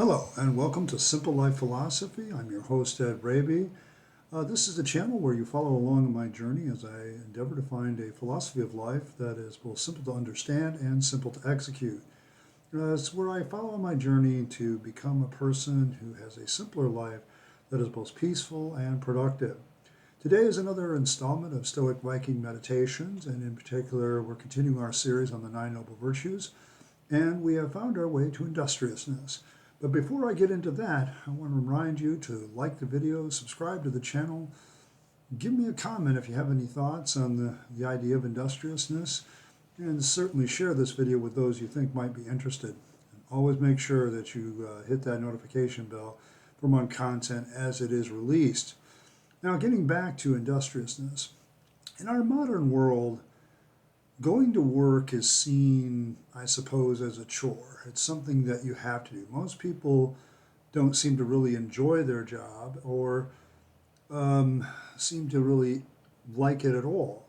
Hello and welcome to Simple Life Philosophy. I'm your host, Ed Raby. This is a channel where you follow along in my journey as I endeavor to find a philosophy of life that is both simple to understand and simple to execute. It's where I follow my journey to become a person who has a simpler life that is both peaceful and productive. Today is another installment of Stoic Viking meditations, and in particular, we're continuing our series on the Nine Noble Virtues, and we have found our way to industriousness. But before I get into that, I want to remind you to like the video, subscribe to the channel, give me a comment if you have any thoughts on the idea of industriousness, and certainly share this video with those you think might be interested. And always make sure that you hit that notification bell for more content as it is released. Now, getting back to industriousness. In our modern world, going to work is seen, I suppose, as a chore. It's something that you have to do. Most people don't seem to really enjoy their job or seem to really like it at all.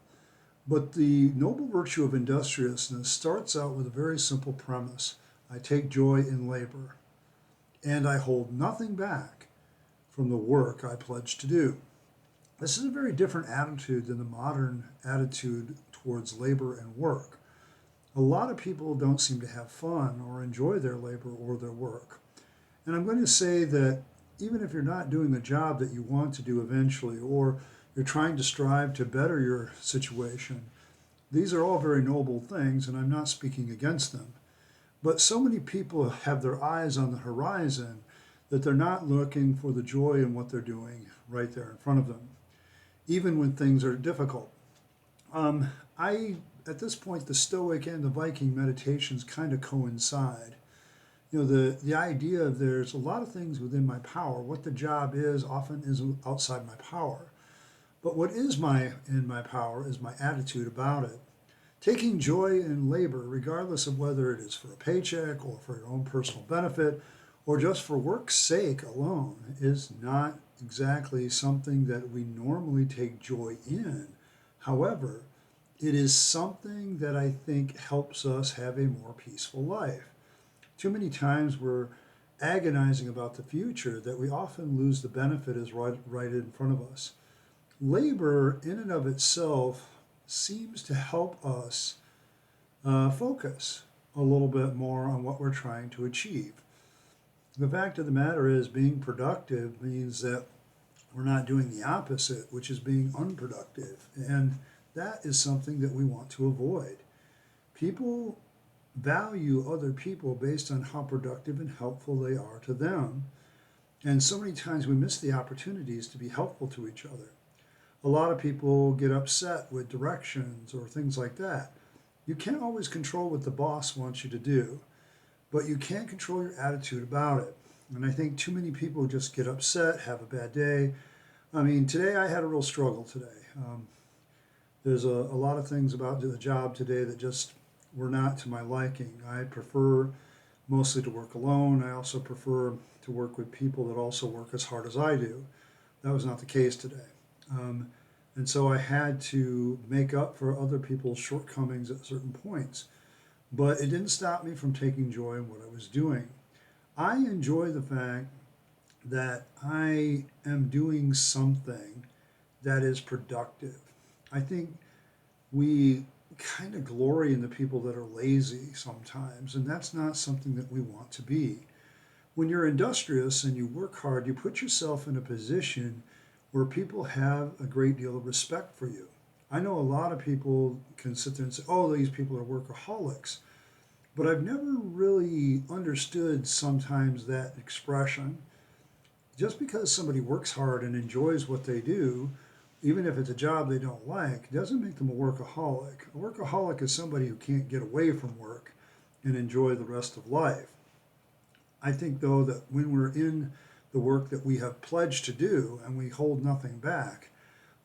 But the noble virtue of industriousness starts out with a very simple premise. I take joy in labor, and I hold nothing back from the work I pledge to do. This is a very different attitude than the modern attitude towards labor and work. A lot of people don't seem to have fun or enjoy their labor or their work. And I'm going to say that even if you're not doing the job that you want to do eventually, or you're trying to strive to better your situation, these are all very noble things, and I'm not speaking against them. But so many people have their eyes on the horizon that they're not looking for the joy in what they're doing right there in front of them, even when things are difficult. At this point, the Stoic and the Viking meditations kind of coincide. The idea of there's a lot of things within my power. What the job is often is outside my power. But what is in my power is my attitude about it. Taking joy in labor, regardless of whether it is for a paycheck or for your own personal benefit or just for work's sake alone, is not exactly something that we normally take joy in. However, it is something that I think helps us have a more peaceful life. Too many times we're agonizing about the future that we often lose the benefit is right in front of us. Labor in and of itself seems to help us focus a little bit more on what we're trying to achieve. The fact of the matter is, being productive means that we're not doing the opposite, which is being unproductive. And that is something that we want to avoid. People value other people based on how productive and helpful they are to them. And so many times we miss the opportunities to be helpful to each other. A lot of people get upset with directions or things like that. You can't always control what the boss wants you to do, but you can control your attitude about it. And I think too many people just get upset, have a bad day. I mean, today I had a real struggle today. There's a lot of things about the job today that just were not to my liking. I prefer mostly to work alone. I also prefer to work with people that also work as hard as I do. That was not the case today. And so I had to make up for other people's shortcomings at certain points. But it didn't stop me from taking joy in what I was doing. I enjoy the fact that I am doing something that is productive. I think we kind of glory in the people that are lazy sometimes, and that's not something that we want to be. When you're industrious and you work hard, you put yourself in a position where people have a great deal of respect for you. I know a lot of people can sit there and say, oh, these people are workaholics. But I've never really understood sometimes that expression. Just because somebody works hard and enjoys what they do, even if it's a job they don't like, doesn't make them a workaholic. A workaholic is somebody who can't get away from work and enjoy the rest of life. I think, though, that when we're in the work that we have pledged to do and we hold nothing back,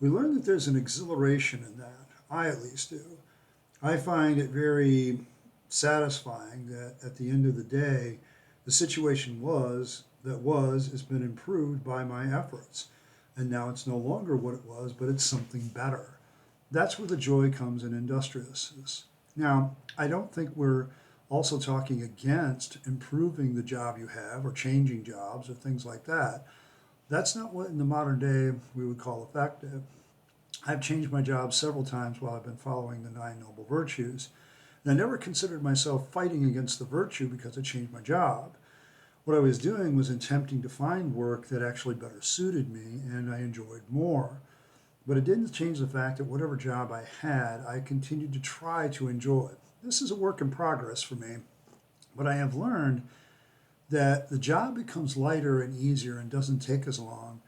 we learn that there's an exhilaration in that. I at least do. I find it very satisfying that at the end of the day, the situation has been improved by my efforts. And now it's no longer what it was, but it's something better. That's where the joy comes in industriousness. Now, I don't think we're also talking against improving the job you have or changing jobs or things like that. That's not what in the modern day we would call effective. I've changed my job several times while I've been following the Nine Noble Virtues. And I never considered myself fighting against the virtue because I changed my job. What I was doing was attempting to find work that actually better suited me and I enjoyed more. But it didn't change the fact that whatever job I had, I continued to try to enjoy. This is a work in progress for me, but I have learned that the job becomes lighter and easier and doesn't take as long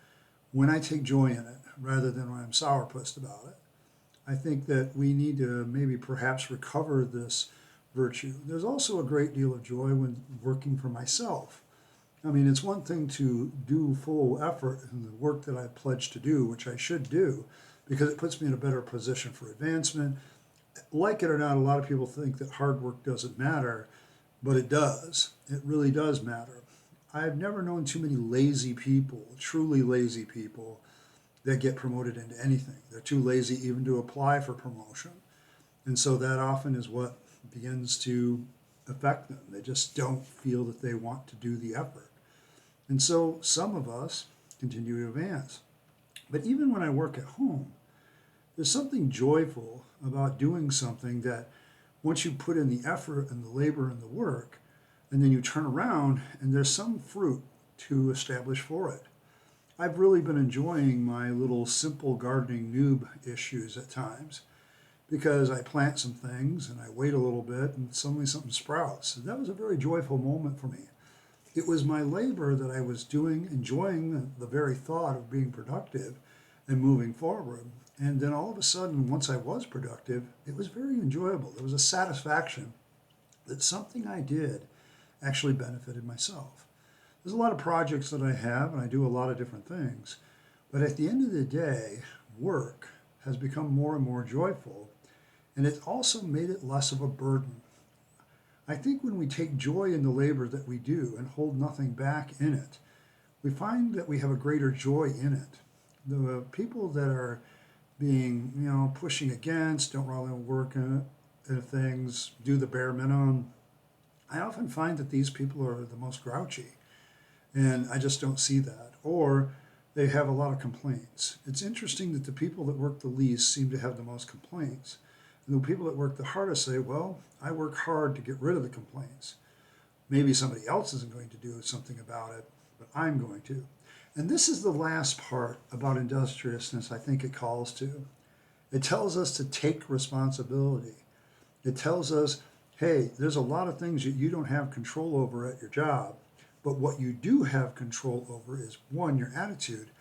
when I take joy in it rather than when I'm sourpussed about it. I think that we need to maybe perhaps recover this virtue. There's also a great deal of joy when working for myself. I mean, it's one thing to do full effort in the work that I pledged to do, which I should do, because it puts me in a better position for advancement. Like it or not, a lot of people think that hard work doesn't matter, but it does. It really does matter. I've never known too many lazy people, truly lazy people, that get promoted into anything. They're too lazy even to apply for promotion. And so that often is what begins to affect them. They just don't feel that they want to do the effort. And so some of us continue to advance. But even when I work at home, there's something joyful about doing something that once you put in the effort and the labor and the work, and then you turn around and there's some fruit to establish for it. I've really been enjoying my little simple gardening noob issues at times because I plant some things and I wait a little bit and suddenly something sprouts. And that was a very joyful moment for me. It was my labor that I was doing, enjoying the very thought of being productive and moving forward. And then all of a sudden, once I was productive, it was very enjoyable. There was a satisfaction that something I did actually benefited myself. There's a lot of projects that I have, and I do a lot of different things. But at the end of the day, work has become more and more joyful, and it's also made it less of a burden. I think when we take joy in the labor that we do and hold nothing back in it, we find that we have a greater joy in it. The people that are being, pushing against, don't really work in things, do the bare minimum, I often find that these people are the most grouchy. And I just don't see that. Or they have a lot of complaints. It's interesting that the people that work the least seem to have the most complaints. And the people that work the hardest say, well, I work hard to get rid of the complaints. Maybe somebody else isn't going to do something about it, but I'm going to. And this is the last part about industriousness I think it calls to. It tells us to take responsibility. It tells us, hey, there's a lot of things that you don't have control over at your job. But what you do have control over is one, your attitude,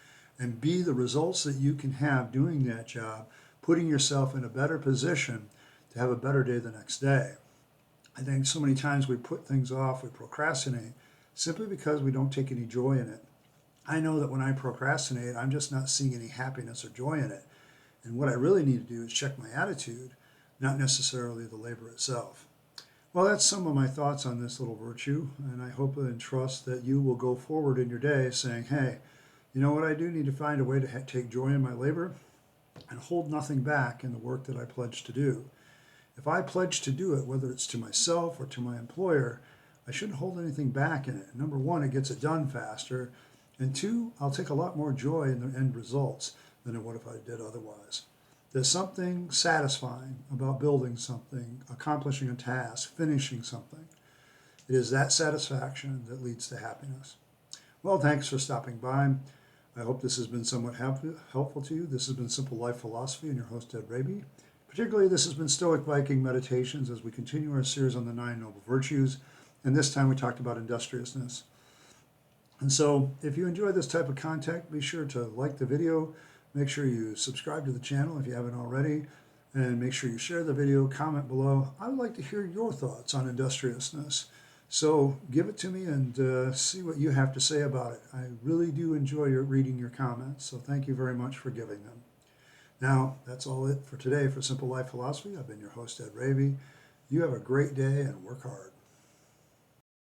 and B, the results that you can have doing that job, putting yourself in a better position to have a better day the next day. I think so many times we put things off, we procrastinate, simply because we don't take any joy in it. I know that when I procrastinate, I'm just not seeing any happiness or joy in it. And what I really need to do is check my attitude, not necessarily the labor itself. Well, that's some of my thoughts on this little virtue, and I hope and trust that you will go forward in your day saying, hey, you know what, I do need to find a way to take joy in my labor and hold nothing back in the work that I pledge to do. If I pledge to do it, whether it's to myself or to my employer, I shouldn't hold anything back in it. Number one, it gets it done faster, and two, I'll take a lot more joy in the end results than I would if I did otherwise. There's something satisfying about building something, accomplishing a task, finishing something. It is that satisfaction that leads to happiness. Well, thanks for stopping by. I hope this has been somewhat helpful to you. This has been Simple Life Philosophy and your host, Ed Raby. Particularly, this has been Stoic Viking Meditations as we continue our series on the Nine Noble Virtues. And this time we talked about industriousness. And so if you enjoy this type of content, be sure to like the video. Make sure you subscribe to the channel if you haven't already, and make sure you share the video, comment below. I would like to hear your thoughts on industriousness. So give it to me and see what you have to say about it. I really do enjoy reading your comments, so thank you very much for giving them. Now, that's all it for today for Simple Life Philosophy. I've been your host, Ed Raby. You have a great day and work hard.